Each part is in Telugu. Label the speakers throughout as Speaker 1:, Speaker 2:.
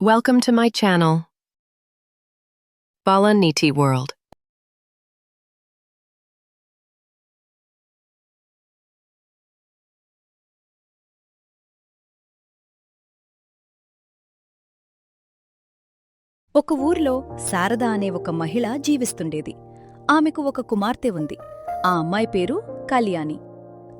Speaker 1: Welcome to my channel, Bala Niti World.
Speaker 2: ఒక ఊర్లో శారద అనే ఒక మహిళ జీవిస్తుండేది. ఆమెకు ఒక కుమార్తె ఉంది. ఆ అమ్మాయి పేరు కళ్యాణి.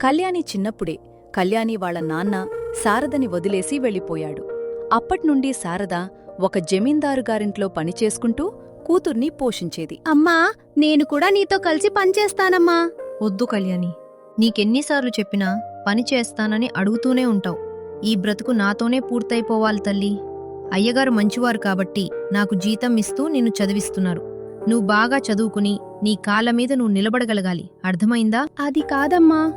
Speaker 2: కళ్యాణి చిన్నప్పుడే కళ్యాణి వాళ్ల నాన్న శారదని వదిలేసి వెళ్ళిపోయాడు. అప్పట్నుండి శారద ఒక జమీందారు గారింట్లో పనిచేసుకుంటూ కూతుర్ని పోషించేది.
Speaker 3: అమ్మా, నేను కూడా నీతో కలిసి పనిచేస్తానమ్మా.
Speaker 4: వద్దు కళ్యాణి, నీకెన్నిసార్లు చెప్పినా పని చేస్తానని అడుగుతూనే ఉంటావు. ఈ బ్రతుకు నాతోనే పూర్తయిపోవాలి తల్లి. అయ్యగారు మంచివారు కాబట్టి నాకు జీతం ఇస్తూ నిన్ను చదివిస్తున్నారు. నువ్వు బాగా చదువుకుని నీ కాళ్ళ మీద నువ్వు నిలబడగలగాలి. అర్థమైందా?
Speaker 3: అది కాదమ్మా,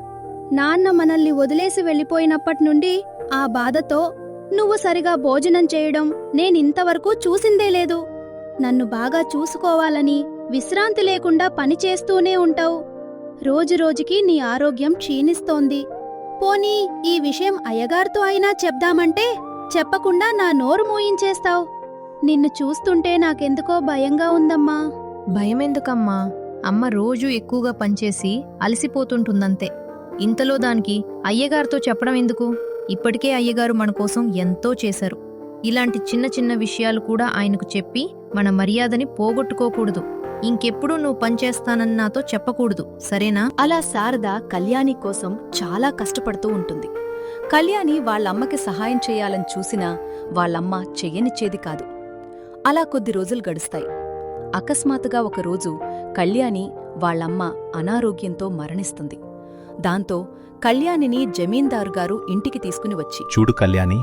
Speaker 3: నాన్న మనల్ని వదిలేసి వెళ్ళిపోయినప్పట్నుండి ఆ బాధతో నువ్వు సరిగా భోజనం చేయడం నేనింతవరకు చూసిందే లేదు. నన్ను బాగా చూసుకోవాలని విశ్రాంతి లేకుండా పనిచేస్తూనే ఉంటావు. రోజురోజుకి నీ ఆరోగ్యం క్షీణిస్తోంది. పోనీ ఈ విషయం అయ్యగారితో అయినా చెప్దామంటే చెప్పకుండా నా నోరు మూయించేస్తావు. నిన్ను చూస్తుంటే నాకెందుకో భయంగా ఉందమ్మా.
Speaker 4: భయమెందుకమ్మా? అమ్మ రోజూ ఎక్కువగా పనిచేసి అలసిపోతుంటుందంతే. ఇంతలో దానికి అయ్యగారితో చెప్పడం ఎందుకు? ఇప్పటికే అయ్యగారు మన కోసం ఎంతో చేశారు. ఇలాంటి చిన్న చిన్న విషయాలు కూడా ఆయనకు చెప్పి మన మర్యాదని పోగొట్టుకోకూడదు. ఇంకెప్పుడు నువ్వు పనిచేస్తానని నాతో చెప్పకూడదు, సరేనా?
Speaker 2: అలా శారద కళ్యాణి కోసం చాలా కష్టపడుతూ ఉంటుంది. కళ్యాణి వాళ్ళమ్మకి సహాయం చేయాలని చూసినా వాళ్ళమ్మ చెయ్యనిచ్చేది కాదు. అలా కొద్ది రోజులు గడుస్తాయి. అకస్మాత్తుగా ఒకరోజు కళ్యాణి వాళ్ళమ్మ అనారోగ్యంతో మరణిస్తుంది. దాంతో కళ్యాణిని జమీందారుగారు ఇంటికి తీసుకుని వచ్చి,
Speaker 5: చూడు కళ్యాణి,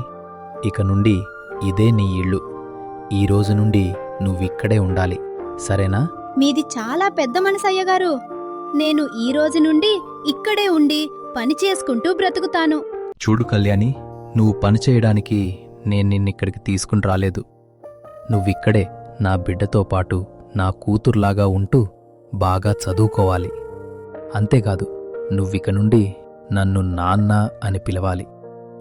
Speaker 5: ఇక నుండి ఇదే నీ ఇల్లు. ఈ రోజు నుండి నువ్విక్కడే ఉండాలి, సరేనా?
Speaker 3: మీది చాలా పెద్ద మనసు అయ్యగారు. నేను ఈ రోజు నుండి ఇక్కడే ఉండి పని చేసుకుంటూ బ్రతుకుతాను.
Speaker 5: చూడు కళ్యాణి, నువ్వు పనిచేయడానికి నేను నిన్నిక్కడికి తీసుకుని రాలేదు. నువ్విక్కడే నా బిడ్డతో పాటు నా కూతుర్లాగా ఉంటూ బాగా చదువుకోవాలి. అంతేకాదు, నువ్విక నుండి నన్ను నాన్న అని పిలవాలి.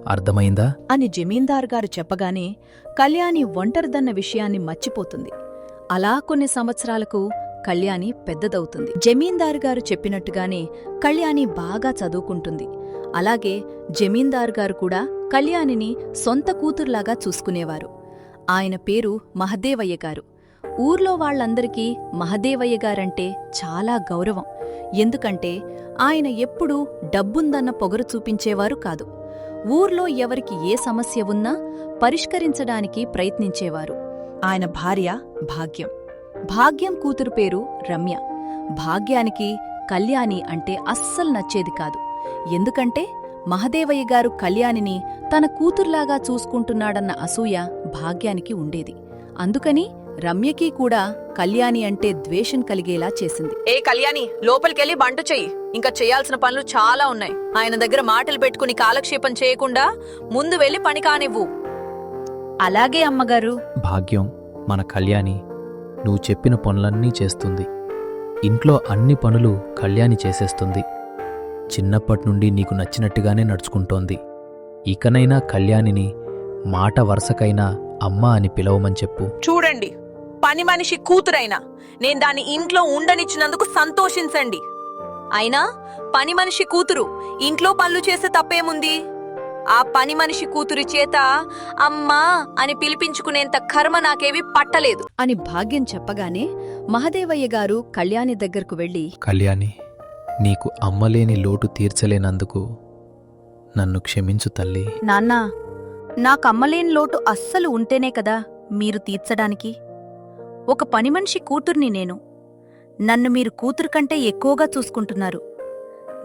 Speaker 5: అర్థమైందా?
Speaker 2: అని జమీందారుగారు చెప్పగానే కళ్యాణి ఒంటరిదన్న విషయాన్ని మర్చిపోతుంది. అలా కొన్ని సంవత్సరాలకు కళ్యాణి పెద్దదవుతుంది. జమీందారుగారు చెప్పినట్టుగానే కళ్యాణి బాగా చదువుకుంటుంది. అలాగే జమీందారుగారు కూడా కళ్యాణిని సొంత కూతుర్లాగా చూసుకునేవారు. ఆయన పేరు మహదేవయ్యగారు. ఊర్లో వాళ్లందరికీ మహదేవయ్యగారంటే చాలా గౌరవం. ఎందుకంటే ఆయన ఎప్పుడూ డబ్బుందన్న పొగరు చూపించేవారు కాదు. ఊర్లో ఎవరికి ఏ సమస్య ఉన్నా పరిష్కరించడానికి ప్రయత్నించేవారు. ఆయన భార్య భాగ్యం. భాగ్యం కూతురు పేరు రమ్య. భాగ్యానికి కళ్యాణి అంటే అస్సలు నచ్చేది కాదు. ఎందుకంటే మహదేవయ్యగారు కళ్యాణిని తన కూతుర్లాగా చూసుకుంటున్నాడన్న అసూయ భాగ్యానికి ఉండేది. అందుకని రమ్యకి కూడా కళ్యాణి అంటే ద్వేషం కలిగేలా చేసింది.
Speaker 6: ఏ కళ్యాణి, లోపలికెళ్ళి బంటు చెయ్యి. ఇంకా చేయాల్సిన పనులు చాలా ఉన్నాయి. ఆయన దగ్గర మాటలు పెట్టుకుని కాలక్షేపం చేయకుండా ముందు వెళ్ళి పని కానివ్వు.
Speaker 2: అలాగే అమ్మగారు.
Speaker 5: భాగ్యం, మన కళ్యాణి నువ్వు చెప్పిన పనులన్నీ చేస్తుంది. ఇంట్లో అన్ని పనులు కళ్యాణి చేసేస్తుంది. చిన్నప్పట్నుండి నీకు నచ్చినట్టుగానే నడుచుకుంటోంది. ఇకనైనా కళ్యాణిని మాట వరుసకైనా అమ్మా అని పిలవమని చెప్పు.
Speaker 6: చూడండి, పని మనిషి కూతురైనా నేను దాన్ని ఇంట్లో ఉండనిచ్చినందుకు సంతోషించండి. అయినా పని మనిషి కూతురు ఇంట్లో పనులు చేసే తప్పేముంది? ఆ పని మనిషి కూతురి చేత అమ్మా అని పిలిపించుకునేంత కర్మ నాకేవి పట్టలేదు
Speaker 2: అని భాగ్యం చెప్పగానే మహదేవయ్యగారు కళ్యాణి దగ్గరకు వెళ్లి,
Speaker 5: కళ్యాణి, నీకు అమ్మలేని లోటు తీర్చలేనందుకు నన్ను క్షమించు తల్లి.
Speaker 2: నాన్నా, నాకమ్మలేని లోటు అస్సలు ఉంటేనే కదా మీరు తీర్చడానికి. ఒక పనిమనిషి కూతుర్ని నేను. నన్ను మీరు కూతురు కంటే ఎక్కువగా చూసుకుంటున్నారు.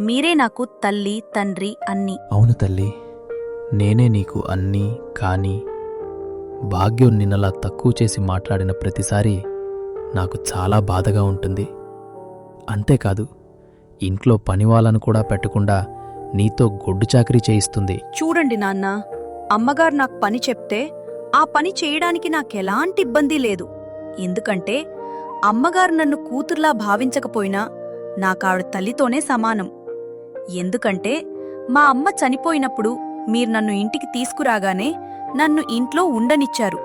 Speaker 2: మీరే నాకు తల్లి, తండ్రి అన్నీ.
Speaker 5: అవును తల్లి, నేనే నీకు అన్నీ. కానీ భాగ్యం నిన్నలా తక్కువ చేసి మాట్లాడిన ప్రతిసారి నాకు చాలా బాధగా ఉంటుంది. అంతేకాదు, ఇంట్లో పనివాళ్ళను కూడా పెట్టకుండా నీతో గొడ్డు చాకరీ చేయిస్తుంది.
Speaker 2: చూడండి నాన్నా, అమ్మగారు నాకు పని చెప్తే ఆ పని చేయడానికి నాకెలాంటి ఇబ్బంది లేదు. ఎందుకంటే అమ్మగారు నన్ను కూతుర్లా భావించకపోయినా నాకావిడ తల్లితోనే సమానం. ఎందుకంటే మా అమ్మ చనిపోయినప్పుడు మీరు నన్ను ఇంటికి తీసుకురాగానే నన్ను ఇంట్లో ఉండనిచ్చారు.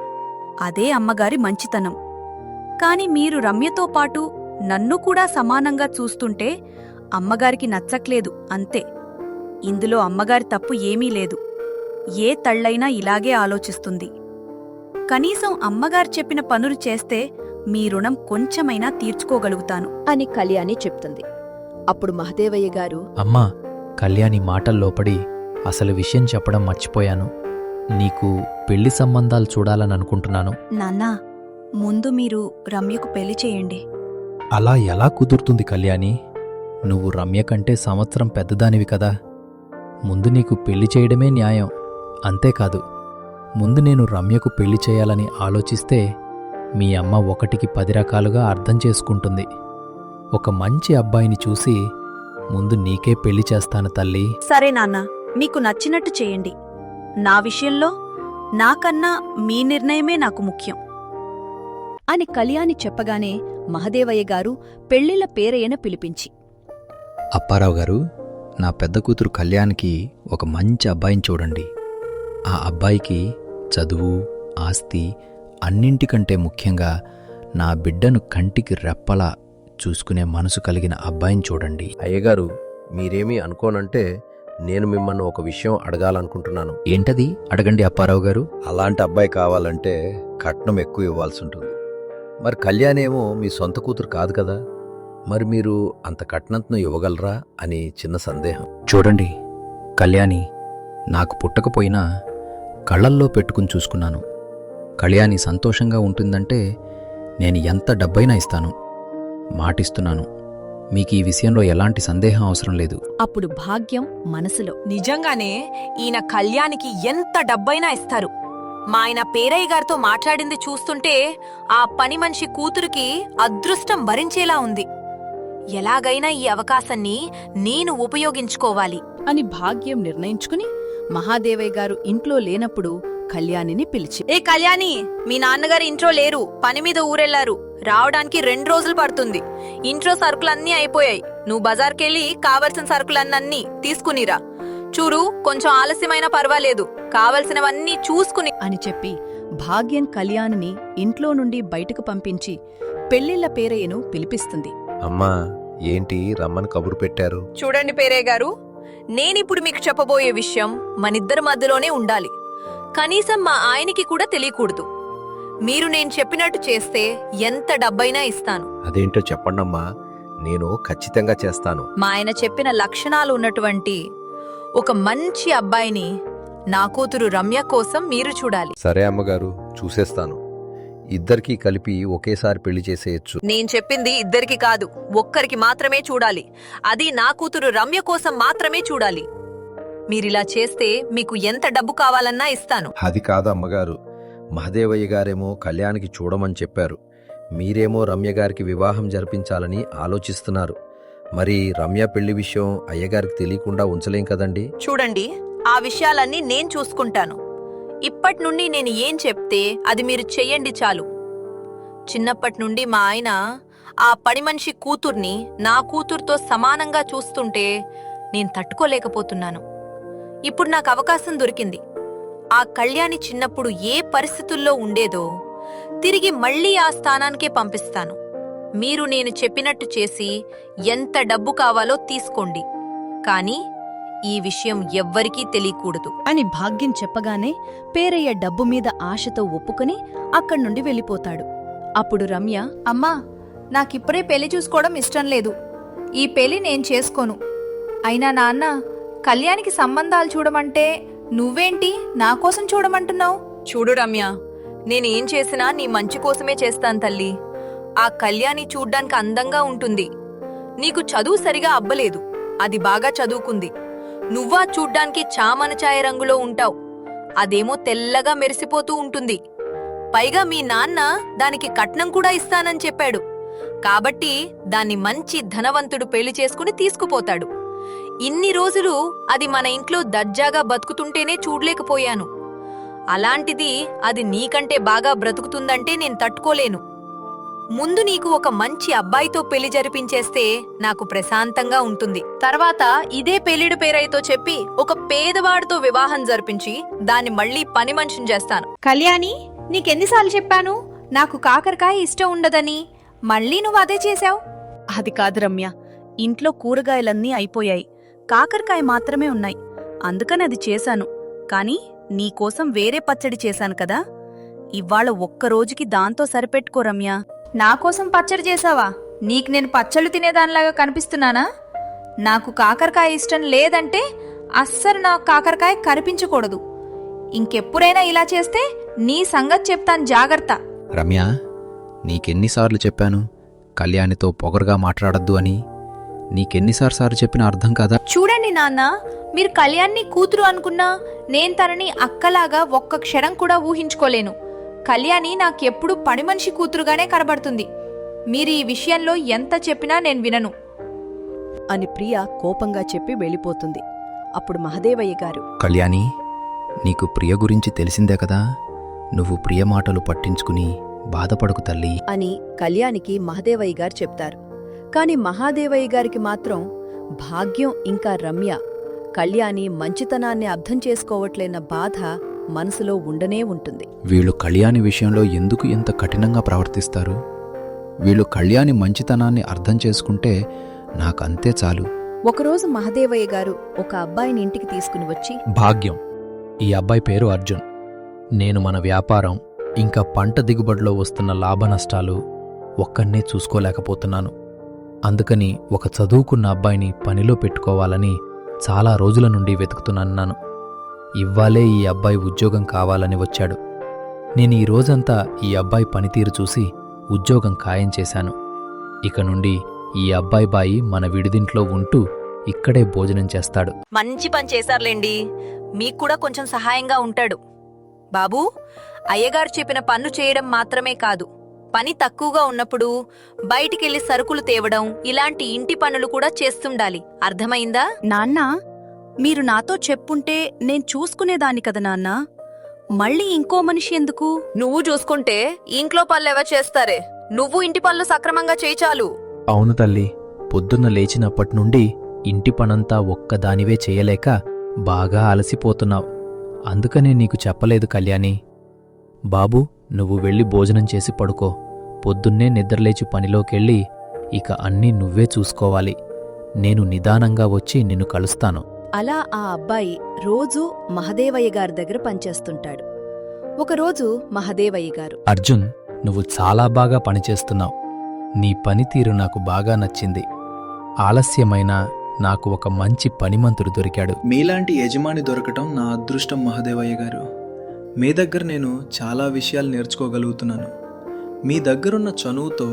Speaker 2: అదే అమ్మగారి మంచితనం. కాని మీరు రమ్యతో పాటు నన్ను కూడా సమానంగా చూస్తుంటే అమ్మగారికి నచ్చట్లేదు అంతే. ఇందులో అమ్మగారి తప్పు ఏమీ లేదు. ఏ తళ్ళైనా ఇలాగే ఆలోచిస్తుంది. కనీసం అమ్మగారు చెప్పిన పనులు చేస్తే మీ రుణం కొంచెమైనా తీర్చుకోగలుగుతాను అని కళ్యాణి చెప్తుంది. అప్పుడు మహదేవయ్య గారు,
Speaker 5: అమ్మా, కళ్యాణి మాటల్లోపడి అసలు విషయం చెప్పడం మర్చిపోయాను. నీకు పెళ్లి సంబంధాలు చూడాలని అనుకుంటున్నాను.
Speaker 2: నాన్నా, ముందు మీరు రమ్యకు పెళ్లి చేయండి.
Speaker 5: అలా ఎలా కుదురుతుంది కళ్యాణి? నువ్వు రమ్య కంటే సంవత్సరం పెద్దదానివి కదా. ముందు నీకు పెళ్లి చేయడమే న్యాయం. అంతేకాదు, ముందు నేను రమ్యకు పెళ్లి చేయాలని ఆలోచిస్తే మీ అమ్మ 1కి 10 రకాలుగా అర్థం చేసుకుంటుంది. ఒక మంచి అబ్బాయిని చూసి ముందు నీకే పెళ్లి చేస్తాను తల్లి.
Speaker 2: సరే నాన్నా, మీకు నచ్చినట్టు చేయండి. నా విషయంలో నాకన్నా మీ నిర్ణయమే నాకు ముఖ్యం అని కళ్యాణి చెప్పగానే మహదేవయ్య గారు పెళ్లిళ్ల పేరయ్యన పిలిపించి,
Speaker 7: అప్పారావు గారు, నా పెద్ద కూతురు కళ్యాణ్కి ఒక మంచి అబ్బాయిని చూడండి. ఆ అబ్బాయికి చదువు, ఆస్తి అన్నింటికంటే ముఖ్యంగా నా బిడ్డను కంటికి రెప్పలా చూసుకునే మనసు కలిగిన అబ్బాయిని చూడండి.
Speaker 8: అయ్యగారు, మీరేమీ అనుకోనంటే నేను మిమ్మల్ని ఒక విషయం అడగాలనుకుంటున్నాను.
Speaker 7: ఏంటది? అడగండి అప్పారావు గారు.
Speaker 8: అలాంటి అబ్బాయి కావాలంటే కట్నం ఎక్కువ ఇవ్వాల్సి ఉంటుంది. మరి కళ్యాణేమో మీ సొంత కూతురు కాదు కదా, మరి మీరు అంత కట్నంతో ఇవ్వగలరా అని చిన్న సందేహం.
Speaker 7: చూడండి కళ్యాణి, నాకు పుట్టకపోయినా కళ్ళల్లో పెట్టుకుని చూసుకున్నాను. కళ్యాణి సంతోషంగా ఉంటుందంటే నేను ఎంత డబ్బైనా ఇస్తాను. మాటిస్తున్నాను. మీకు ఈ విషయంలో ఎలాంటి సందేహం అవసరం లేదు.
Speaker 2: అప్పుడు భాగ్యం మనసులో,
Speaker 6: నిజంగానే ఈయన కళ్యాణికి ఎంత డబ్బైనా ఇస్తారు. మా ఆయన పేరయ్య గారితో మాట్లాడింది చూస్తుంటే ఆ పని మనిషి కూతురికి అదృష్టం భరించేలా ఉంది. ఎలాగైనా ఈ అవకాశాన్ని నేను ఉపయోగించుకోవాలి
Speaker 2: అని భాగ్యం నిర్ణయించుకుని మహాదేవయ్య గారు ఇంట్లో లేనప్పుడు కళ్యాణిని పిలిచి,
Speaker 6: ఏ కళ్యాణి, మీ నాన్నగారు ఇంట్లో లేరు, పని మీద ఊరెళ్లారు. రావడానికి 2 రోజులు పడుతుంది. ఇంట్లో సరుకులన్నీ అయిపోయాయి. నువ్వు బజార్కెళ్ళి కావలసిన సరుకులన్నీ తీసుకునిరా. చూడు, కొంచెం ఆలస్యమైనా పర్వాలేదు, కావలసినవన్నీ చూసుకుని
Speaker 2: అని చెప్పి భాగ్యం కళ్యాణిని ఇంట్లో నుండి బయటకు పంపించి పెళ్లిళ్ల పేరయ్యను పిలిపిస్తుంది.
Speaker 8: అమ్మా, ఏంటి రమ్మని కబురు పెట్టారు?
Speaker 6: చూడండి పేరయ్య గారు, నేనిప్పుడు మీకు చెప్పబోయే విషయం మనిద్దరి మధ్యలోనే ఉండాలి. కనీసం మా ఆయనకి కూడా తెలియకూడదు. మీరు నేను చెప్పినట్టు చేస్తే ఎంత డబ్బైనా ఇస్తాను.
Speaker 8: అదేంటో చెప్పండమ్మా, నేను ఖచ్చితంగా చేస్తాను.
Speaker 6: మా ఆయన చెప్పిన లక్షణాలు ఉన్నటువంటి ఒక మంచి అబ్బాయిని నా కూతురు రమ్య కోసం మీరు చూడాలి.
Speaker 8: సరే అమ్మగారు, చూసేస్తాను. ఇద్దరికీ కలిపి ఒకేసారి పెళ్లి చేసేయచ్చు.
Speaker 6: నేను చెప్పింది ఇద్దరికి కాదు, ఒక్కరికి మాత్రమే చూడాలి. అది నా కూతురు రమ్య కోసం మాత్రమే చూడాలి. మీరిలా చేస్తే మీకు ఎంత డబ్బు కావాలన్నా ఇస్తాను.
Speaker 8: అది కాదు అమ్మగారు, మహదేవయ్య గారేమో కళ్యాణ్కి చూడమని చెప్పారు. మీరేమో రమ్య గారికి వివాహం జరిపించాలని ఆలోచిస్తున్నారు. మరి రమ్య పెళ్లి విషయం అయ్యగారికి తెలియకుండా ఉంచలేం కదండి.
Speaker 6: చూడండి, ఆ విషయాలన్నీ నేను చూసుకుంటాను. ఇప్పటి నుండి నేను ఏం చెప్తే అది మీరు చెయ్యండి చాలు. చిన్నప్పటి నుండి మా ఆయన ఆ పని మనిషి కూతుర్ని నా కూతురుతో సమానంగా చూస్తుంటే నేను తట్టుకోలేకపోతున్నాను. ఇప్పుడు నాకు అవకాశం దొరికింది. ఆ కళ్యాణి చిన్నప్పుడు ఏ పరిస్థితుల్లో ఉండేదో తిరిగి మళ్లీ ఆ స్థానానికే పంపిస్తాను. మీరు నేను చెప్పినట్టు చేసి ఎంత డబ్బు కావాలో తీసుకోండి, కానీ ఈ విషయం ఎవ్వరికీ తెలియకూడదు
Speaker 2: అని భాగ్యం చెప్పగానే పేరయ్య డబ్బు మీద ఆశతో ఒప్పుకుని అక్కడి నుండి వెళ్ళిపోతాడు. అప్పుడు రమ్య,
Speaker 4: అమ్మా, నాకిప్పుడే పెళ్లి చూసుకోవడం ఇష్టం లేదు. ఈ పెళ్లి నేను చేసుకోను. అయినా నాన్న, కళ్యాణికి సంబంధాలు చూడమంటే నువ్వేంటి నా కోసం చూడమంటున్నావు?
Speaker 6: చూడు రమ్య, నేనేం చేసినా నీ మంచి కోసమే చేస్తాను తల్లి. ఆ కళ్యాణి చూడ్డానికి అందంగా ఉంటుంది. నీకు చదువు సరిగా అబ్బలేదు, అది బాగా చదువుకుంది. నువ్వా చూడ్డానికి చామనచాయ రంగులో ఉంటావు, అదేమో తెల్లగా మెరిసిపోతూ ఉంటుంది. పైగా మీ నాన్న దానికి కట్నం కూడా ఇస్తానని చెప్పాడు. కాబట్టి దాన్ని మంచి ధనవంతుడు పెళ్లి చేసుకుని తీసుకుపోతాడు. ఇన్ని రోజులు అది మన ఇంట్లో దర్జాగా బతుకుతుంటేనే చూడలేకపోయాను. అలాంటిది అది నీకంటే బాగా బ్రతుకుతుందంటే నేను తట్టుకోలేను. ముందు నీకు ఒక మంచి అబ్బాయితో పెళ్లి జరిపించేస్తే నాకు ప్రశాంతంగా ఉంటుంది. తర్వాత ఇదే పెళ్లిడు పేరయ్యతో చెప్పి ఒక పేదవాడితో వివాహం జరిపించి దాన్ని మళ్లీ పని మనిషిని చేస్తాను.
Speaker 3: కళ్యాణి,
Speaker 6: నీకెన్నిసార్లు చెప్పాను నాకు కాకరకాయ ఇష్టం ఉండదని? మళ్ళీ నువ్వు అదే చేశావు.
Speaker 2: అది కాదు రమ్య, ఇంట్లో కూరగాయలన్నీ అయిపోయాయి, కాకరకాయ మాత్రమే ఉన్నాయి. అందుకని అది చేశాను. కాని నీకోసం వేరే పచ్చడి చేశాను కదా, ఇవాళ ఒక్కరోజుకి దాంతో సరిపెట్టుకో రమ్య.
Speaker 6: నాకోసం పచ్చడి చేసావా? నీకు నేను పచ్చళ్ళు తినేదానిలాగా కనిపిస్తున్నానా? నాకు కాకరకాయ ఇష్టం లేదంటే అస్సలు నాకు కాకరకాయ కనిపించకూడదు. ఇంకెప్పుడైనా ఇలా చేస్తే నీ సంగతి చెప్తాను, జాగ్రత్త.
Speaker 7: రమ్య, నీకెన్నిసార్లు చెప్పాను కళ్యాణితో పొగరుగా మాట్లాడద్దు అని? నీకెన్నిసార్లు చెప్పినా అర్థం కాదా?
Speaker 6: చూడండి నాన్న, మీరు కళ్యాణ్ని కూతురు అనుకున్నా నేను తనని అక్కలాగా ఒక్క క్షణం కూడా ఊహించుకోలేను. కళ్యాణి నాకెప్పుడు పని మనిషి కూతురుగానే కనబడుతుంది. మీరు ఈ విషయంలో ఎంత చెప్పినా నేను వినను
Speaker 2: అని ప్రియ కోపంగా చెప్పి వెళ్ళిపోతుంది. అప్పుడు మహదేవయ్య గారు,
Speaker 7: కళ్యాణి, నీకు ప్రియ గురించి తెలిసిందే కదా, నువ్వు ప్రియ మాటలు పట్టించుకుని బాధపడకు తల్లి
Speaker 2: అని కళ్యాణికి మహదేవయ్య గారు చెప్తారు. కాని మహాదేవయ్య గారికి మాత్రం భాగ్యం ఇంకా రమ్య కళ్యాణి మంచితనాన్ని అర్థం చేసుకోవట్లేన్న బాధ మనసులో ఉండనే ఉంటుంది.
Speaker 7: వీళ్ళు కళ్యాణి విషయంలో ఎందుకు ఇంత కఠినంగా ప్రవర్తిస్తారు? వీళ్ళు కళ్యాణి మంచితనాన్ని అర్థం చేసుకుంటే నాకంతే చాలు.
Speaker 2: ఒకరోజు మహదేవయ్య గారు ఒక అబ్బాయిని ఇంటికి తీసుకుని వచ్చి,
Speaker 5: భాగ్యం, ఈ అబ్బాయి పేరు అర్జున్. నేను మన వ్యాపారం ఇంకా పంట దిగుబడిలో వస్తున్న లాభనష్టాలు ఒక్కన్నే చూసుకోలేకపోతున్నాను. అందుకని ఒక చదువుకున్న అబ్బాయిని పనిలో పెట్టుకోవాలని చాలా రోజుల నుండి వెతుకుతున్నాను. ఇవ్వాలే ఈ అబ్బాయి ఉద్యోగం కావాలని వచ్చాడు. నేను ఈ రోజంతా ఈ అబ్బాయి పనితీరు చూసి ఉద్యోగం ఖాయం చేశాను. ఇక నుండి ఈ అబ్బాయి బాయి మన విడిదింట్లో ఉంటూ ఇక్కడే భోజనం చేస్తాడు.
Speaker 6: మంచి పని చేశారులేండి, మీకు కూడా కొంచెం సహాయంగా ఉంటాడు. బాబూ, అయ్యగారు చెప్పిన పన్ను చేయడం మాత్రమే కాదు, పని తక్కువగా ఉన్నప్పుడు బయటికెళ్లి సరుకులు తేవడం, ఇలాంటి ఇంటి పనులు కూడా చేస్తుండాలి. అర్థమైందా?
Speaker 2: నాన్నా, మీరు నాతో చెప్పుంటే నేను చూసుకునేదాన్ని కదా నాన్నా. మళ్ళీ ఇంకో మనిషి ఎందుకు?
Speaker 6: నువ్వు చూసుకుంటే ఇంట్లో పనులెవరు చేస్తారే? నువ్వు ఇంటి పనులు సక్రమంగా చేయిచాలు.
Speaker 5: అవును తల్లి, పొద్దున్న లేచినప్పటినుండి ఇంటి పనంతా ఒక్కదానివే చేయలేక బాగా అలసిపోతున్నావు. అందుకనే నీకు చెప్పలేదు కళ్యాణి. బాబూ, నువ్వు వెళ్ళి భోజనం చేసి పడుకో. పొద్దున్నే నిద్రలేచి పనిలోకెళ్ళి ఇక అన్నీ నువ్వే చూసుకోవాలి. నేను నిదానంగా వచ్చి నిన్ను కలుస్తాను.
Speaker 2: అలా ఆ అబ్బాయి రోజూ మహదేవయ్య గారి దగ్గర పనిచేస్తుంటాడు. ఒకరోజు మహదేవయ్య గారు,
Speaker 5: అర్జున్, నువ్వు చాలా బాగా పనిచేస్తున్నావు. నీ పనితీరు నాకు బాగా నచ్చింది. ఆలస్యమైనా నాకు ఒక మంచి పనిమంతుడు దొరికాడు.
Speaker 9: మీలాంటి యజమాని దొరకటం నా అదృష్టం మహదేవయ్య గారు. మీ దగ్గర నేను చాలా విషయాలు నేర్చుకోగలుగుతున్నాను. మీ దగ్గరున్న చనువుతో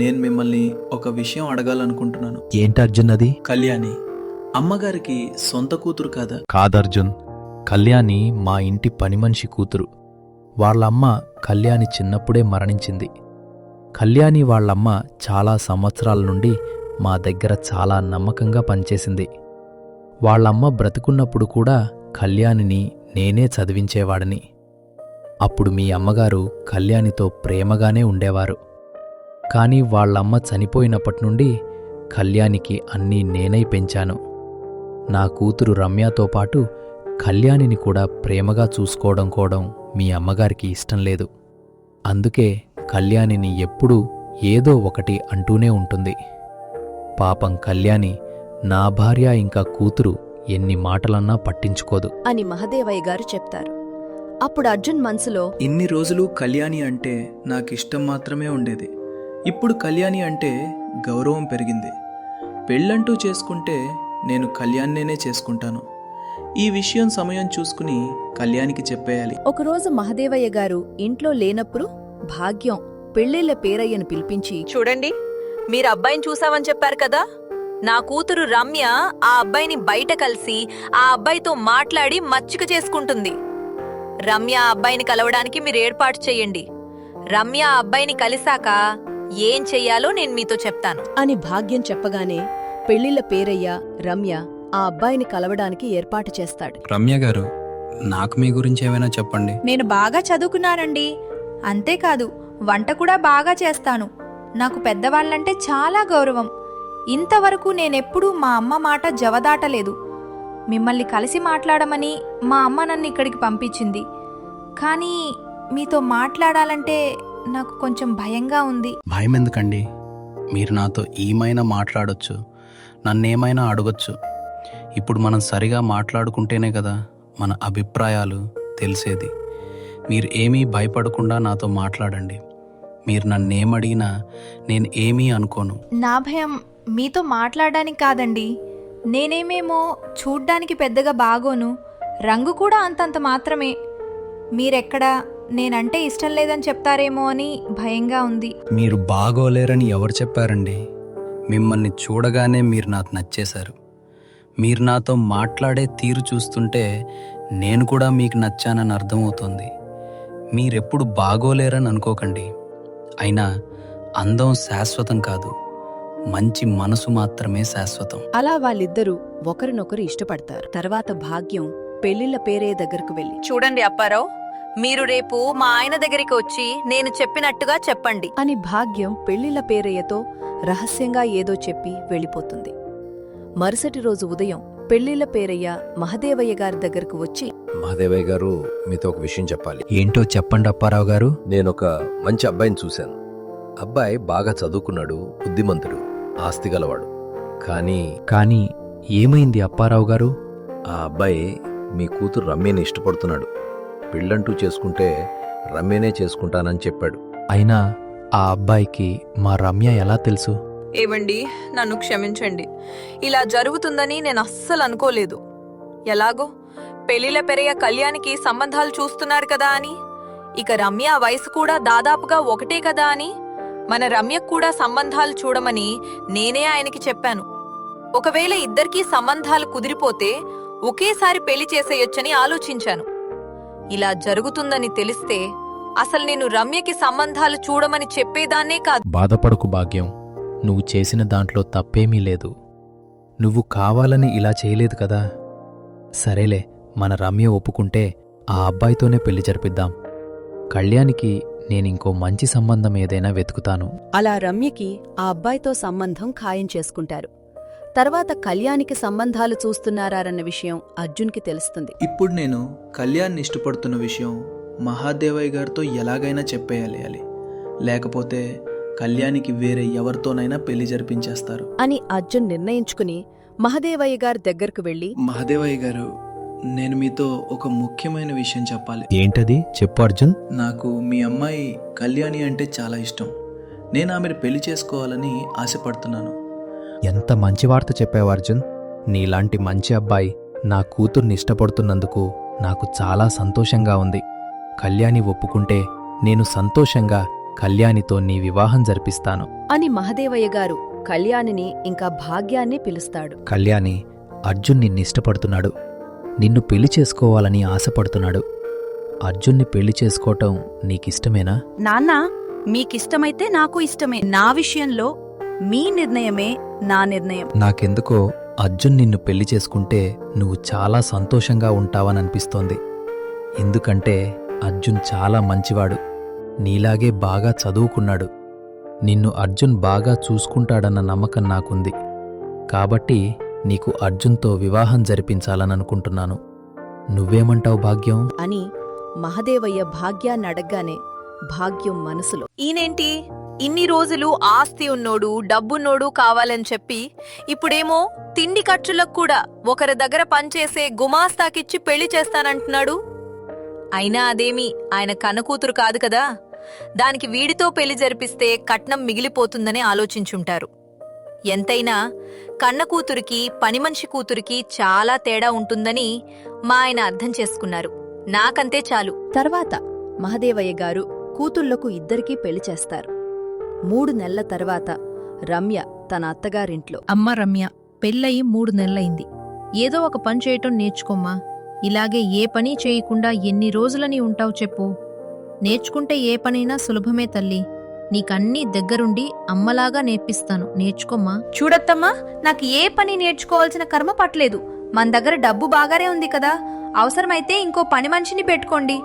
Speaker 9: నేను మిమ్మల్ని ఒక విషయం అడగాలనుకుంటున్నాను.
Speaker 5: ఏంటి అర్జున్ అది?
Speaker 9: కళ్యాణి అమ్మగారికి సొంత కూతురు కాదా?
Speaker 5: కాదర్జున్, కళ్యాణి మా ఇంటి పనిమనిషి కూతురు. వాళ్ళమ్మ కళ్యాణి చిన్నప్పుడే మరణించింది. కళ్యాణి వాళ్ళమ్మ చాలా సంవత్సరాల నుండి మా దగ్గర చాలా నమ్మకంగా పనిచేసింది. వాళ్ళమ్మ బ్రతుకున్నప్పుడు కూడా కళ్యాణిని నేనే చదివించేవాడిని. అప్పుడు మీ అమ్మగారు కళ్యాణితో ప్రేమగానే ఉండేవారు. కాని వాళ్ళమ్మ చనిపోయినప్పటినుండి కళ్యాణికి అన్నీ నేనై పెంచాను. నా కూతురు రమ్యతో పాటు కళ్యాణిని కూడా ప్రేమగా చూసుకోవడం మీ అమ్మగారికి ఇష్టం లేదు. అందుకే కళ్యాణిని ఎప్పుడూ ఏదో ఒకటి అంటూనే ఉంటుంది. పాపం కళ్యాణి నా భార్య ఇంకా కూతురు ఎన్ని మాటలన్నా పట్టించుకోదు
Speaker 2: అని మహదేవయ్య గారు చెప్తారు. అప్పుడు అర్జున్ మనసులో,
Speaker 9: ఇన్ని రోజులు కళ్యాణి అంటే నాకిష్టం మాత్రమే ఉండేది. ఇప్పుడు కళ్యాణి అంటే గౌరవం పెరిగింది. పెళ్ళంటూ చేసుకుంటే నేను కళ్యాణ్నేనే చేసుకుంటాను. ఈ విషయం సమయం చూసుకుని కళ్యాణికి చెప్పేయాలి.
Speaker 2: ఒకరోజు మహదేవయ్య గారు ఇంట్లో లేనప్పుడు భాగ్యం పెళ్ళిళ్ళ పేరయ్యను పిలిపించి,
Speaker 6: చూడండి, మీరు అబ్బాయిని చూసావని చెప్పారు కదా. నా కూతురు రమ్య ఆ అబ్బాయిని బయట కలిసి ఆ అబ్బాయితో మాట్లాడి మచ్చిక చేసుకుంటుంది. రమ్య ఆ అబ్బాయిని కలవడానికి మీరు ఏర్పాటు చెయ్యండి. రమ్య ఆ అబ్బాయిని కలిశాక ఏం చెయ్యాలో నేను మీతో చెప్తాను
Speaker 2: అని భాగ్యం చెప్పగానే పెళ్ళిళ్ళ పేరయ్య రమ్య ఆ అబ్బాయిని కలవడానికి ఏర్పాటు చేస్తాడు.
Speaker 10: రమ్య గారు, నాకు మీ గురించి ఏమైనా చెప్పండి.
Speaker 6: నేను బాగా చదువుకున్నానండి. అంతేకాదు, వంట కూడా బాగా చేస్తాను. నాకు పెద్దవాళ్ళంటే చాలా గౌరవం. ఇంతవరకు నేనెప్పుడూ మా అమ్మ మాట జవదాటలేదు. మిమ్మల్ని కలిసి మాట్లాడమని మా అమ్మ నన్ను ఇక్కడికి పంపించింది. కానీ
Speaker 4: మీతో మాట్లాడాలంటే నాకు కొంచెం భయంగా ఉంది.
Speaker 10: భయం ఎందుకండి? మీరు నాతో ఏమైనా మాట్లాడొచ్చు, నన్నేమైనా అడగొచ్చు. ఇప్పుడు మనం సరిగా మాట్లాడుకుంటేనే కదా మన అభిప్రాయాలు తెలిసేది. మీరు ఏమీ భయపడకుండా నాతో మాట్లాడండి. మీరు నన్నేమడిగినా నేను ఏమీ అనుకోను.
Speaker 4: నా భయం మీతో మాట్లాడడానికి కాదండి. నేనేమేమో చూడ్డానికి పెద్దగా బాగోను, రంగు కూడా అంతంత మాత్రమే. మీరెక్కడా నేనంటే ఇష్టం లేదని చెప్తారేమో అని భయంగా ఉంది.
Speaker 10: మీరు బాగోలేరని ఎవరు చెప్పారండి? మిమ్మల్ని చూడగానే మీరు నాకు నచ్చేశారు. మీరు నాతో మాట్లాడే తీరు చూస్తుంటే నేను కూడా మీకు నచ్చానని అర్థమవుతోంది. మీరెప్పుడు బాగోలేరని అనుకోకండి. అయినా అందం శాశ్వతం కాదు, మంచి మనసు మాత్రమే శాశ్వతం.
Speaker 2: అలా వాళ్ళిద్దరూ ఒకరినొకరు ఇష్టపడతారు. తర్వాత భాగ్యం పెళ్లిళ్ల పేరయ్య దగ్గరకు వెళ్లి,
Speaker 6: చూడండి అప్పారావు, మీరు రేపు మా ఆయన దగ్గరికి వచ్చి నేను చెప్పినట్టుగా చెప్పండి.
Speaker 2: అని భాగ్యం పెళ్లిళ్ల పేరయ్యతో రహస్యంగా ఏదో చెప్పి వెళ్ళిపోతుంది. మరుసటి రోజు ఉదయం పెళ్లిళ్ల పేరయ్య మహదేవయ్య గారి దగ్గరకు వచ్చి,
Speaker 8: మహాదేవయ్య గారు, మీతో ఒక విషయం చెప్పాలి.
Speaker 7: ఏంటో చెప్పండి అప్పారావు గారు.
Speaker 8: నేనొక మంచి అబ్బాయిని చూశాను. అబ్బాయి బాగా చదువుకున్నాడు, బుద్ధిమంతుడు, ఆస్తి గలవాడు.
Speaker 7: కానీ ఏమైంది అప్పారావు గారు?
Speaker 8: ఆ అబ్బాయి మీ కూతురు రమ్యని ఇష్టపడుతున్నాడు. పెళ్ళంటూ చేసుకుంటే రమ్యనే చేసుకుంటానని చెప్పాడు.
Speaker 5: అయినా ఆ అబ్బాయికి మా రమ్య ఎలా తెలుసు?
Speaker 6: ఏమండి, నన్ను క్షమించండి. ఇలా జరుగుతుందని నేను అస్సలు అనుకోలేదు. ఎలాగో పెళ్లిల పెరయ్య కళ్యాణికి సంబంధాలు చూస్తున్నారు కదా అని, ఇక రమ్య వయసు కూడా దాదాపుగా ఒకటే కదా అని, మన రమ్యకు కూడా సంబంధాలు చూడమని నేనే ఆయనకి చెప్పాను. ఒకవేళ ఇద్దరికీ సంబంధాలు కుదిరిపోతే ఒకేసారి పెళ్లి చేసేయొచ్చని ఆలోచించాను. ఇలా జరుగుతుందని తెలిస్తే అసలు నేను రమ్యకి సంబంధాలు చూడమని చెప్పేదాన్నే కాదు.
Speaker 5: బాధపడకు భాగ్యం, నువ్వు చేసిన దాంట్లో తప్పేమీ లేదు. నువ్వు కావాలని ఇలా చేయలేదు కదా. సరేలే, మన రమ్య ఒప్పుకుంటే ఆ అబ్బాయితోనే పెళ్లి జరిపిద్దాం. కళ్యాణికి నేనింకో మంచి సంబంధం ఏదైనా వెతుకుతాను.
Speaker 2: అలా రమ్యకి ఆ అబ్బాయితో సంబంధం ఖాయం చేసుకుంటారు. తర్వాత కళ్యాణికి సంబంధాలు చూస్తున్నారన్న విషయం అర్జున్కి తెలుస్తుంది.
Speaker 9: ఇప్పుడు నేను కళ్యాణ్ని ఇష్టపడుతున్న విషయం మహాదేవయ్య గారితో ఎలాగైనా చెప్పేయాలి. లేకపోతే కళ్యాణికి వేరే ఎవరితోనైనా పెళ్లి జరిపించేస్తారు
Speaker 2: అని అర్జున్ నిర్ణయించుకుని మహదేవయ్య గారి దగ్గరకు వెళ్లి,
Speaker 9: మహాదేవయ్య గారు, నేను మీతో ఒక ముఖ్యమైన విషయం చెప్పాలి.
Speaker 5: ఏంటది? చెప్పు అర్జున్.
Speaker 9: నాకు మీ అమ్మాయి కళ్యాణి అంటే చాలా ఇష్టం. నేను ఆమెను పెళ్లి చేసుకోవాలని ఆశపడుతున్నాను.
Speaker 5: ఎంత మంచి వార్త చెప్పావు అర్జున్. నీలాంటి మంచి అబ్బాయి నా కూతుర్ని ఇష్టపడుతున్నందుకు నాకు చాలా సంతోషంగా ఉంది. కళ్యాణి ఒప్పుకుంటే నేను సంతోషంగా కళ్యాణితో నీ వివాహం జరిపిస్తాను
Speaker 2: అని మహదేవయ్య గారు కళ్యాణిని ఇంకా భాగ్యాన్ని పిలుస్తాడు.
Speaker 5: కళ్యాణి, అర్జున్ నిన్నిష్టపడుతున్నాడు. నిన్ను పెళ్లి చేసుకోవాలని ఆశపడుతున్నాడు. అర్జున్ని పెళ్లి చేసుకోవటం నీకిష్టమేనా?
Speaker 2: నాన్నా, మీకిష్టమైతే నాకు ఇష్టమే. నా విషయంలో మీ నిర్ణయమే నా నిర్ణయం.
Speaker 5: నాకెందుకో అర్జున్ నిన్ను పెళ్లి చేసుకుంటే నువ్వు చాలా సంతోషంగా ఉంటావననిపిస్తోంది. ఎందుకంటే అర్జున్ చాలా మంచివాడు, నీలాగే బాగా చదువుకున్నాడు. నిన్ను అర్జున్ బాగా చూసుకుంటాడన్న నమ్మకం నాకుంది. కాబట్టి నీకు అర్జున్తో వివాహం జరిపించాలననుకుంటున్నాను. నువ్వేమంటావు భాగ్యం?
Speaker 2: అని మహదేవయ్య భాగ్యాన్ని అడగ్గానే భాగ్యం మనసులో,
Speaker 6: ఈయనేంటి ఇన్ని రోజులు ఆస్తి ఉన్నోడు డబ్బున్నోడు కావాలని చెప్పి ఇప్పుడేమో తిండి ఖర్చులకు కూడా ఒకరి దగ్గర పనిచేసే గుమాస్తాకిచ్చి పెళ్లి చేస్తానంటున్నాడు. అయినా అదేమీ ఆయన కన్నకూతురు కాదు కదా. దానికి వీడితో పెళ్లి జరిపిస్తే కట్నం మిగిలిపోతుందని ఆలోచించుంటారు. ఎంతైనా కన్నకూతురికి పనిమనిషి కూతురికి చాలా తేడా ఉంటుందని మా ఆయన అర్థం చేసుకున్నారు. నాకంతే చాలు.
Speaker 2: తర్వాత మహదేవయ్య గారు కూతుళ్లకు ఇద్దరికీ పెళ్లి చేస్తారు. 3 నెలల తర్వాత రమ్య తన అత్తగారింట్లో,
Speaker 4: అమ్మ రమ్య, పెళ్ళయి 3 నెలలైంది. ఏదో ఒక పని చేయటం నేర్చుకోమ్మా. ఇలాగే ఏ పని చేయకుండా ఎన్ని రోజులని ఉంటావు చెప్పు. నేర్చుకుంటే ఏ పనైనా సులభమే తల్లి. నీకన్నీ దగ్గరుండి అమ్మలాగా నేర్పిస్తాను, నేర్చుకోమ్మా. చూడత్తమ్మా, నాకు ఏ పని నేర్చుకోవాల్సిన కర్మ పట్టలేదు. మన దగ్గర డబ్బు బాగానే ఉంది కదా. అవసరమైతే ఇంకో పని మనిషిని పెట్టుకోండి.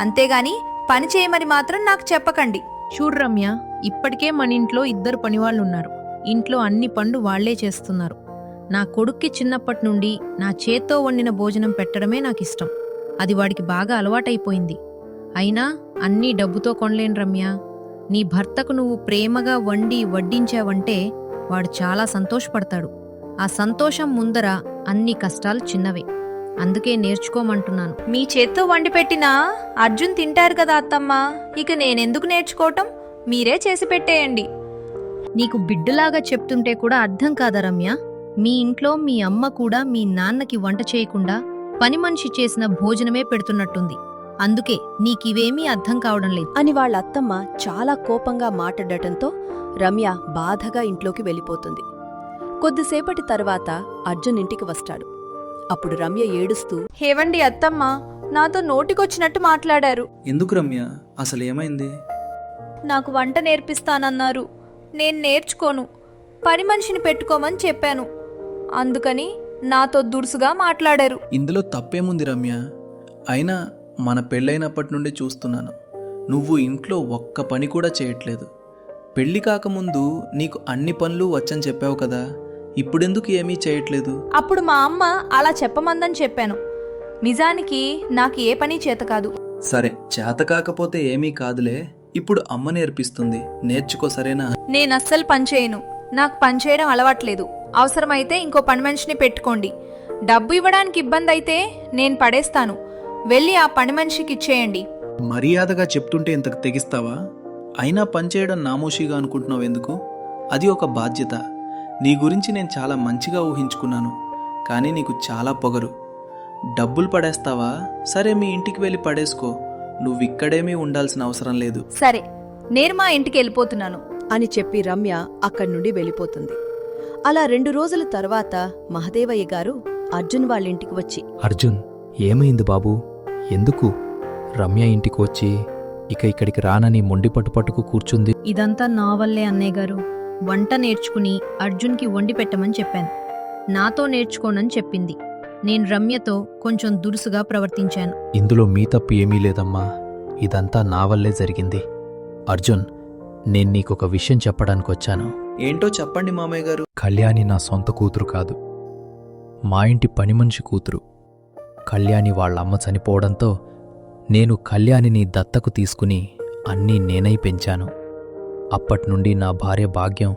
Speaker 4: అంతేగాని పని చేయమని మాత్రం నాకు చెప్పకండి. చూడు రమ్య, ఇప్పటికే మన ఇంట్లో 2 పనివాళ్లున్నారు. ఇంట్లో అన్ని పనులు వాళ్లే చేస్తున్నారు. నా కొడుక్కి చిన్నప్పటి నుండి నా చేత్తో వండిన భోజనం పెట్టడమే నాకిష్టం. అది వాడికి బాగా అలవాటైపోయింది. అయినా అన్నీ డబ్బుతో కొనలేను రమ్య. నీ భర్తకు నువ్వు ప్రేమగా వండి వడ్డించావంటే వాడు చాలా సంతోషపడతాడు. ఆ సంతోషం ముందర అన్ని కష్టాలు చిన్నవే. అందుకే నేర్చుకోమంటున్నాను.
Speaker 6: మీ చేత్తో వండి పెట్టినా అర్జున్ తింటారు కదా అత్తమ్మ, ఇక నేనెందుకు నేర్చుకోవటం? మీరే చేసి పెట్టేయండి.
Speaker 4: నీకు బిడ్డలాగా చెప్తుంటే కూడా అర్థం కాదా రమ్య? మీ ఇంట్లో మీ అమ్మ కూడా మీ నాన్నకి వంట చేయకుండా పని మనిషి చేసిన భోజనమే పెడుతున్నట్టుంది. అందుకే నీకివేమీ అర్థం కావడం లేదు
Speaker 2: అని వాళ్ళ అత్తమ్మ చాలా కోపంగా మాట్లాడటంతో రమ్య బాధగా ఇంట్లోకి వెళ్ళిపోతుంది. కొద్దిసేపటి తర్వాత అర్జున్ ఇంటికి వస్తాడు. అప్పుడు రమ్య ఏడుస్తూ,
Speaker 6: హేవండి అత్తమ్మ, నాతో నోటికొచ్చినట్టు మాట్లాడారు.
Speaker 9: ఎందుకు రమ్య, అసలు ఏమైంది?
Speaker 6: నాకు వంట నేర్పిస్తానన్నారు. నేను నేర్చుకోను, పని మనిషిని పెట్టుకోమని చెప్పాను. అందుకని నాతో దురుసుగా మాట్లాడారు.
Speaker 9: ఇందులో తప్పేముంది రమ్య? అయినా మన పెళ్ళైనప్పటి నుండి చూస్తున్నాను, నువ్వు ఇంట్లో ఒక్క పని కూడా చేయట్లేదు. పెళ్లి కాకముందు నీకు అన్ని పనులు వచ్చని చెప్పావు కదా, ఇప్పుడెందుకు ఏమీ చేయట్లేదు?
Speaker 6: అప్పుడు మా అమ్మ అలా చెప్పమందని చెప్పాను. నిజానికి నాకు ఏ పని చేత కాదు.
Speaker 9: సరే, చేత కాకపోతే ఏమీ కాదులే, ఇప్పుడు అమ్మ నేర్పిస్తుంది, నేర్చుకో సరేనా?
Speaker 6: నేను అస్సలు పని చేయను. నాకు పని చేయడం అలవాట్లేదు. అవసరమైతే ఇంకో పని మనిషిని పెట్టుకోండి. డబ్బు ఇవ్వడానికి ఇబ్బంది అయితే నేను పడేస్తాను. వెళ్ళి ఆ పని మనిషికి ఇచ్చేయండి.
Speaker 9: మర్యాదగా చెప్తుంటే ఇంతకు తెగిస్తావా? అయినా పనిచేయడం నామోషిగా అనుకుంటున్నావు ఎందుకు? అది ఒక బాధ్యత. నీ గురించి నేను చాలా మంచిగా ఊహించుకున్నాను, కానీ నీకు చాలా పొగరు. డబ్బులు పడేస్తావా? సరే, మీ ఇంటికి వెళ్ళి పడేసుకో. నువ్విక్కడేమీ ఉండాల్సిన అవసరం లేదు.
Speaker 6: సరే, నేను మా ఇంటికి వెళ్ళిపోతున్నాను
Speaker 2: అని చెప్పి రమ్య అక్కడి నుండి వెళ్ళిపోతుంది. అలా 2 రోజుల తర్వాత మహదేవయ్య గారు అర్జున్ వాళ్ళింటికి వచ్చి,
Speaker 5: అర్జున్, ఏమైంది బాబూ? ఎందుకు రమ్య ఇంటికి వచ్చి ఇక ఇక్కడికి రానని మొండి పట్టుకు కూర్చుంది?
Speaker 4: ఇదంతా నా వల్లే అన్నయ్య గారు. వంట నేర్చుకుని అర్జున్కి వండి పెట్టమని చెప్పాను. నాతో నేర్చుకోనని చెప్పింది. నేను రమ్యతో కొంచెం దురుసుగా ప్రవర్తించాను.
Speaker 5: ఇందులో మీ తప్పు ఏమీ లేదమ్మా, ఇదంతా నా వల్లే జరిగింది. అర్జున్, నేను నీకొక విషయం చెప్పడానికి వచ్చాను.
Speaker 9: ఏంటో చెప్పండి మామయ్య గారు.
Speaker 5: కళ్యాణి నా సొంత కూతురు కాదు, మా ఇంటి పని మనిషి కూతురు. కళ్యాణి వాళ్ళమ్మ చనిపోవడంతో నేను కళ్యాణిని దత్తకు తీసుకుని అన్నీ నేనై పెంచాను. అప్పట్నుండి నా భార్య భాగ్యం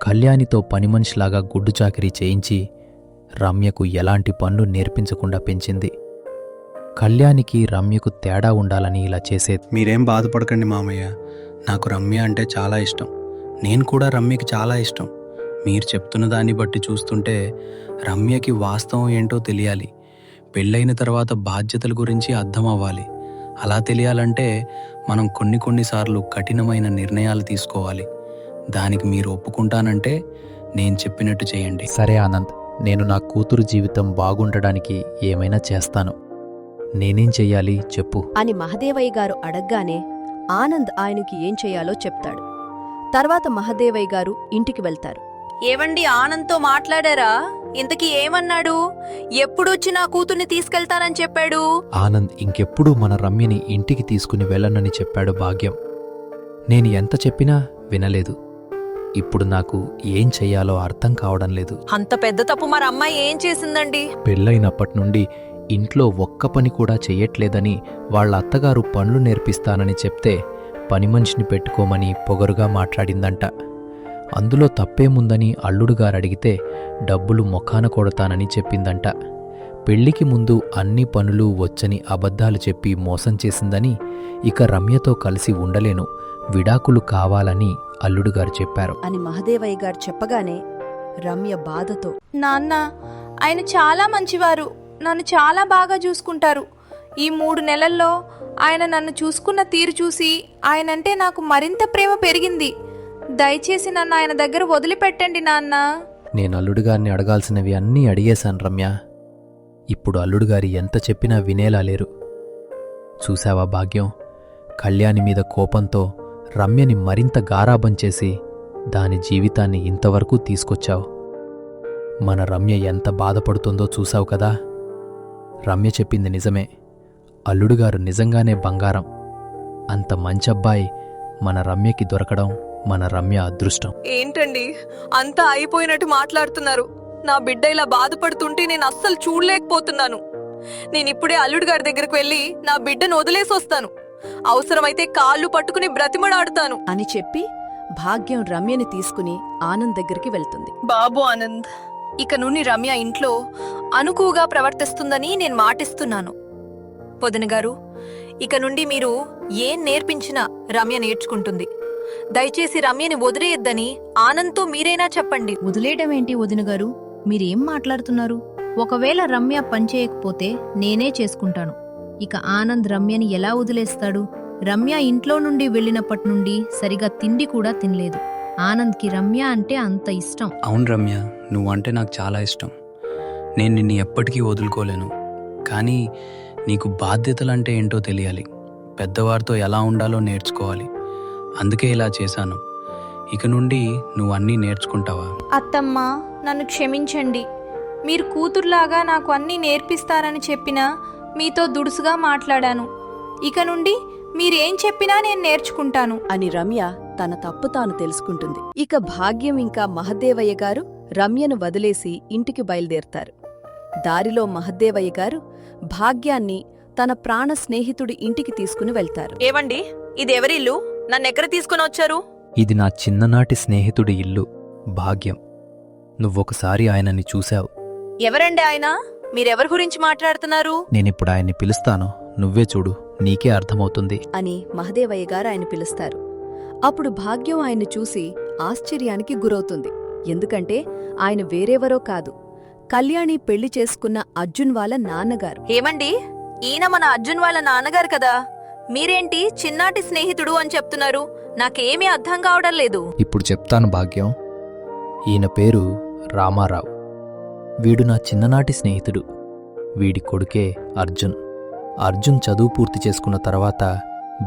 Speaker 5: కళ్యాణితో పని మనిషిలాగా గుడ్డు చాకిరీ చేయించి రమ్యకు ఎలాంటి పనులు నేర్పించకుండా పెంచింది. కళ్యాణికి రమ్యకు తేడా ఉండాలని ఇలా చేసేది.
Speaker 10: మీరేం బాధపడకండి మామయ్య, నాకు రమ్య అంటే చాలా ఇష్టం. నేను కూడా రమ్యకి చాలా ఇష్టం. మీరు చెప్తున్న దాన్ని బట్టి చూస్తుంటే రమ్యకి వాస్తవం ఏంటో తెలియాలి. పెళ్ళైన తర్వాత బాధ్యతల గురించి అర్థం అవ్వాలి. అలా తెలియాలంటే మనం కొన్నిసార్లు కఠినమైన నిర్ణయాలు తీసుకోవాలి. దానికి మీరు ఒప్పుకుంటానంటే నేను చెప్పినట్టు చేయండి.
Speaker 5: సరే ఆనంద్, నేను నా కూతురు జీవితం బాగుండడానికి ఏమైనా చేస్తాను. నేనేం చెయ్యాలి చెప్పు
Speaker 2: అని మహదేవయ్య గారు అడగ్గానే ఆనంద్ ఆయనకి ఏం చెయ్యాలో చెప్తాడు. తర్వాత మహదేవయ్య గారు ఇంటికి వెళ్తారు.
Speaker 6: ఏవండి, ఆనంద్తో మాట్లాడారా? ఇంతకీ ఏమన్నాడు? ఎప్పుడొచ్చి నా కూతుర్ని తీసుకెళ్తానని చెప్పాడు?
Speaker 5: ఆనంద్ ఇంకెప్పుడూ మన రమ్యని ఇంటికి తీసుకుని వెళ్ళనని చెప్పాడు భాగ్యం. నేను ఎంత చెప్పినా వినలేదు. ఇప్పుడు నాకు ఏం చెయ్యాలో అర్థం కావడం లేదు.
Speaker 6: అంత పెద్ద తప్పు మరి అమ్మాయి ఏం చేసిందండి?
Speaker 5: పెళ్ళైనప్పటినుండి ఇంట్లో ఒక్క పని కూడా చెయ్యట్లేదని వాళ్ళ అత్తగారు పనులు నేర్పిస్తానని చెప్తే పని మనిషిని పెట్టుకోమని పొగరుగా మాట్లాడిందంట. అందులో తప్పేముందని అల్లుడుగారు అడిగితే డబ్బులు మొఖాన కొడతానని చెప్పిందంట. పెళ్లికి ముందు అన్ని పనులు వచ్చని అబద్ధాలు చెప్పి మోసం చేసిందని, ఇక రమ్యతో కలిసి ఉండలేను, విడాకులు కావాలని అల్లుడుగారు చెప్పారు
Speaker 2: అని మహదేవయ్య గారు చెప్పగానే రమ్య బాధతో,
Speaker 6: నాన్న, ఆయన చాలా మంచివారు. నన్ను చాలా బాగా చూసుకుంటారు. ఈ 3 నెలల్లో ఆయన నన్ను చూసుకున్న తీరు చూసి ఆయనంటే నాకు మరింత ప్రేమ పెరిగింది. దయచేసి నన్ను ఆయన దగ్గర వదిలిపెట్టండి నాన్న.
Speaker 5: నేను అల్లుడుగారిని అడగాల్సినవి అన్నీ అడిగేశాను రమ్య. ఇప్పుడు అల్లుడుగారి ఎంత చెప్పినా వినేలా లేరు. చూశావా భాగ్యం, కళ్యాణి మీద కోపంతో రమ్యని మరింత గారాబం చేసి దాని జీవితాన్ని ఇంతవరకు తీసుకొచ్చావు. మన రమ్య ఎంత బాధపడుతుందో చూశావు కదా. రమ్య చెప్పింది నిజమే, అల్లుడుగారు నిజంగానే బంగారం. అంత మంచబ్బాయి మన రమ్యకి దొరకడం మన రమ్య అదృష్టం.
Speaker 6: ఏంటండి అంతా అయిపోయినట్టు మాట్లాడుతున్నారు? నా బిడ్డ ఇలా బాధపడుతుంటే నేను అస్సలు చూడలేకపోతున్నాను. నేనిప్పుడే అల్లుడు గారి దగ్గరకు వెళ్ళి నా బిడ్డను వదిలేసి వస్తాను. అవసరమైతే కాళ్ళు పట్టుకుని బ్రతిమడాడుతాను
Speaker 2: అని చెప్పి భాగ్యం రమ్యని తీసుకుని ఆనంద్ దగ్గరికి వెళ్తుంది.
Speaker 6: బాబు ఆనంద్, ఇక నుండి రమ్య ఇంట్లో అనుకువగా ప్రవర్తిస్తుందని నేను మాటిస్తున్నాను. వదిన గారు, ఇక నుండి మీరు ఏం నేర్పించినా రమ్య నేర్చుకుంటుంది. దయచేసి రమ్యని వదిలేయొద్దని ఆనంద్తో మీరైనా చెప్పండి.
Speaker 4: వదిలేయటమేంటి వదిన గారు? మీరేం మాట్లాడుతున్నారు? ఒకవేళ రమ్య పనిచేయకపోతే నేనే చేసుకుంటాను. ఇక ఆనంద్ రమ్యని ఎలా వదిలేస్తాడు? రమ్య ఇంట్లో నుండి వెళ్ళినప్పటి నుండి సరిగా తిండి కూడా తినలేదు. ఆనంద్కి రమ్య అంటే అంత ఇష్టం.
Speaker 10: అవును రమ్య, నువ్వంటే నాకు చాలా ఇష్టం. నేను నిన్ను ఎప్పటికీ వదులుకోలేను. కానీ నీకు బాధ్యతలంటే ఏంటో తెలియాలి. పెద్దవారితో ఎలా ఉండాలో నేర్చుకోవాలి. అందుకే ఇలా చేశాను. ఇక నుండి నువ్వు అన్నీ నేర్చుకుంటావా?
Speaker 11: అత్తమ్మ, నన్ను క్షమించండి. మీరు కూతుర్లాగా నాకు అన్నీ నేర్పిస్తారని చెప్పినా మీతో దుడుసుగా మాట్లాడాను. ఇక నుండి మీరేం చెప్పినా నేను నేర్చుకుంటాను
Speaker 2: అని రమ్య తన తప్పు తాను తెలుసుకుంటుంది. ఇక భాగ్యం ఇంకా మహదేవయ్య గారు రమ్యను వదిలేసి ఇంటికి బయలుదేరతారు. దారిలో మహదేవయ్య గారు భాగ్యాన్ని తన ప్రాణ స్నేహితుడి ఇంటికి తీసుకుని వెళ్తారు.
Speaker 6: ఏవండి, ఇదెవరిల్లు? నన్నెక్కడ తీసుకుని వచ్చారు?
Speaker 5: ఇది నా చిన్ననాటి స్నేహితుడి ఇల్లు భాగ్యం. నువ్వొకసారి ఆయనని చూశావు.
Speaker 6: ఎవరండి ఆయన? మీరెవరి గురించి మాట్లాడుతున్నారు?
Speaker 5: నేనిప్పుడు ఆయన్ని పిలుస్తాను, నువ్వే చూడు, నీకే అర్థమవుతుంది
Speaker 2: అని మహదేవయ్య గారు ఆయన పిలుస్తారు. అప్పుడు భాగ్యం ఆయన్ని చూసి ఆశ్చర్యానికి గురవుతుంది. ఎందుకంటే ఆయన వేరెవరో కాదు, కళ్యాణి పెళ్లి చేసుకున్న అర్జున్ వాళ్ళ నాన్నగారు.
Speaker 6: ఏమండి, ఈయన మన అర్జున్ వాళ్ళ నాన్నగారు కదా? మీరేంటి చిన్నాటి స్నేహితుడు అని చెప్తున్నారు? నాకేమీ అర్థం కావడం లేదు.
Speaker 5: ఇప్పుడు చెప్తాను భాగ్యం. ఈయన పేరు రామారావు. వీడు నా చిన్ననాటి స్నేహితుడు. వీడి కొడుకే అర్జున్. అర్జున్ చదువు పూర్తి చేసుకున్న తర్వాత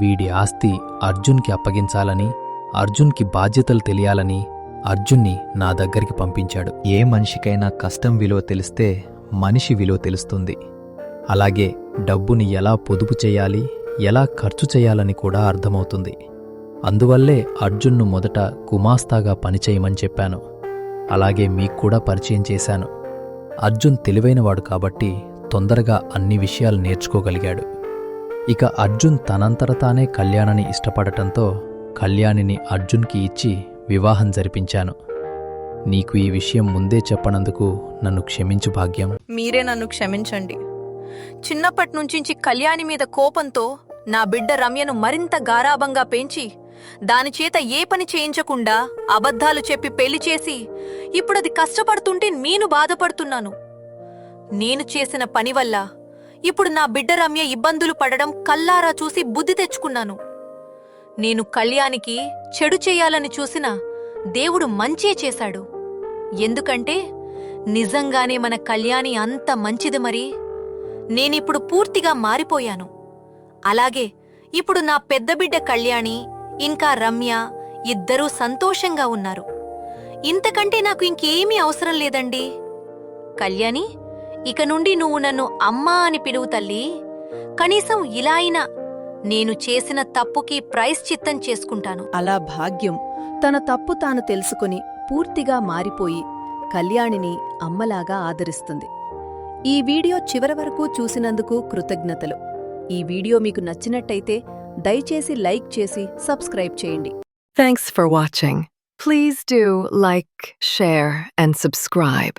Speaker 5: వీడి ఆస్తి అర్జున్కి అప్పగించాలని, అర్జున్కి బాధ్యతలు తెలియాలని అర్జున్ని నా దగ్గరికి పంపించాడు. ఏ మనిషికైనా కష్టం విలువ తెలిస్తే మనిషి విలువ తెలుస్తుంది. అలాగే డబ్బుని ఎలా పొదుపు చేయాలి, ఎలా ఖర్చు చేయాలని కూడా అర్థమవుతుంది. అందువల్లే అర్జున్ను మొదట గుమాస్తాగా పనిచేయమని చెప్పాను. అలాగే మీకు కూడా పరిచయం చేశాను. అర్జున్ తెలివైనవాడు కాబట్టి తొందరగా అన్ని విషయాలు నేర్చుకోగలిగాడు. ఇక అర్జున్ తనంతట తానే కళ్యాణిని ఇష్టపడటంతో కళ్యాణిని అర్జున్కి ఇచ్చి వివాహం జరిపించాను. నీకు ఈ విషయం ముందే చెప్పనందుకు నన్ను క్షమించు భాగ్యం.
Speaker 6: మీరే నన్ను క్షమించండి. చిన్నప్పటినుంచి కళ్యాణి మీద కోపంతో నా బిడ్డ రమ్యను మరింత గారాబంగా పెంచి దానిచేత ఏ పని చేయించకుండా అబద్ధాలు చెప్పి పెళ్లి చేసి ఇప్పుడది కష్టపడుతుంటే నేను బాధపడుతున్నాను. నేను చేసిన పని వల్ల ఇప్పుడు నా బిడ్డ రమ్య ఇబ్బందులు పడడం కల్లారా చూసి బుద్ధి తెచ్చుకున్నాను. నేను కళ్యాణికి చెడు చేయాలని చూసినా దేవుడు మంచే చేశాడు. ఎందుకంటే నిజంగానే మన కళ్యాణి అంత మంచిది. మరి నేనిప్పుడు పూర్తిగా మారిపోయాను. అలాగే ఇప్పుడు నా పెద్ద బిడ్డ కళ్యాణి ఇంకా రమ్య ఇద్దరూ సంతోషంగా ఉన్నారు. ఇంతకంటే నాకు ఇంకేమీ అవసరం లేదండి. కళ్యాణి, ఇక నుండి నువ్వు నన్ను అమ్మా అని పిలువు తల్లి. కనీసం ఇలా అయినా నేను చేసిన తప్పుకి ప్రాయశ్చిత్తం చేసుకుంటాను.
Speaker 2: అలా భాగ్యం తన తప్పు తాను తెలుసుకుని పూర్తిగా మారిపోయి కళ్యాణిని అమ్మలాగా ఆదరిస్తుంది. ఈ వీడియో చివరి వరకు చూసినందుకు కృతజ్ఞతలు. ఈ వీడియో మీకు నచ్చినట్టయితే దయచేసి లైక్ చేసి సబ్స్క్రైబ్ చేయండి.
Speaker 1: Thanks for watching. Please do like, share, and subscribe.